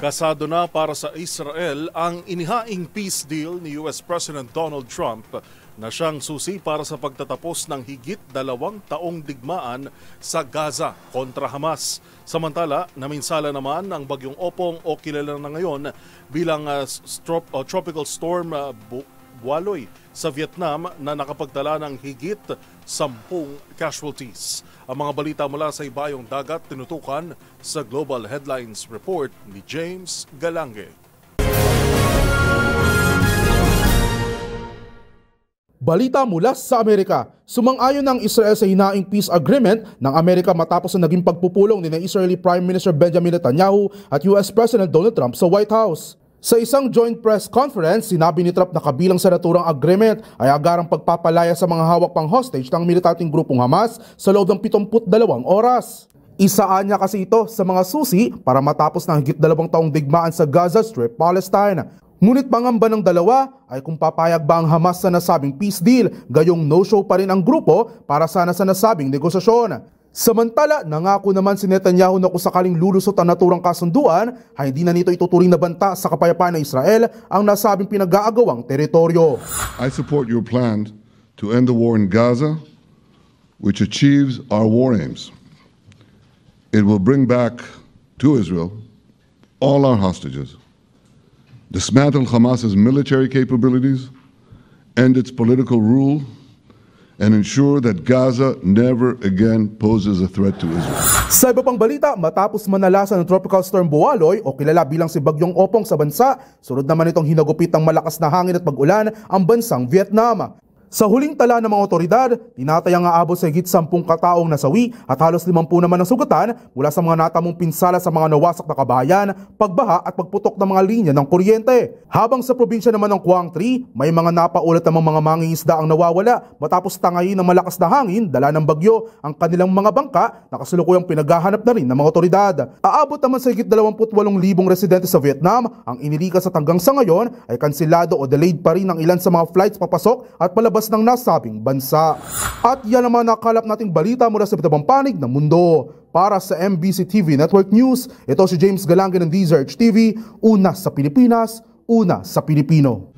Kasado na para sa Israel ang inihaing peace deal ni US President Donald Trump na siyang susi para sa pagtatapos ng higit 2 taong digmaan sa Gaza kontra Hamas. Samantala, naminsala naman ang bagyong Opong o kilala na ngayon bilang tropical storm Bualoy sa Vietnam na nakapagtala ng higit 10 casualties. Ang mga balita mula sa ibayong dagat tinutukan sa Global Headlines Report ni James Galange. Balita mula sa Amerika. Sumang-ayon ng Israel sa hinaing peace agreement ng Amerika matapos na naging pagpupulong ni Israeli Prime Minister Benjamin Netanyahu at US President Donald Trump sa White House. Sa isang joint press conference, sinabi ni Trump na kabilang sa naturang agreement ay agarang pagpapalaya sa mga hawak pang hostage ng militanteng grupong Hamas sa loob ng 72 oras. Isaan niya kasi ito sa mga susi para matapos ng higit 2 taong digmaan sa Gaza Strip, Palestine. Ngunit pangamba ng dalawa ay kung papayag ba ang Hamas sa nasabing peace deal, gayong no-show pa rin ang grupo para sana sa nasabing negosasyon. Samantala, nangako naman si Netanyahu na kung sakaling lulusot ang naturang kasunduan, ay hindi na nito ituturing na banta sa kapayapaan ng Israel ang nasabing pinag-aagawang teritoryo. I support your plan to end the war in Gaza, which achieves our war aims. It will bring back to Israel all our hostages, dismantle Hamas's military capabilities, end its political rule, and ensure that Gaza never again poses a threat to Israel. Sa iba pang balita, matapos manalasan ng Tropical Storm Bualoy o kilala bilang si Bagyong Opong sa bansa, sunod naman itong hinagupit ng malakas na hangin at pag-ulan ang bansang Vietnam. Sa huling tala ng mga otoridad, tinatayang aabot sa higit 10 kataong nasawi at halos 50 naman ang sugatan mula sa mga natamong pinsala sa mga nawasak na kabahayan, pagbaha at pagputok ng mga linya ng kuryente. Habang sa probinsya naman ng Quang Tri, may mga napaulat namang mga mangingisda ang nawawala matapos tangayin ng malakas na hangin, dala ng bagyo ang kanilang mga bangka na kasalukuyang pinaghahanap na rin ng mga otoridad. Aabot naman sa higit 28,000 residente sa Vietnam, ang inilikas at hanggang sa ngayon ay kansilado o delayed pa rin ang ilan sa mga flights papasok at palabas ng nasabing bansa. At yan naman nakalap nating balita mula sa iba't panig ng mundo. Para sa MBC TV Network News, ito si James Galange ng DZRH TV, una sa Pilipinas, una sa Pilipino.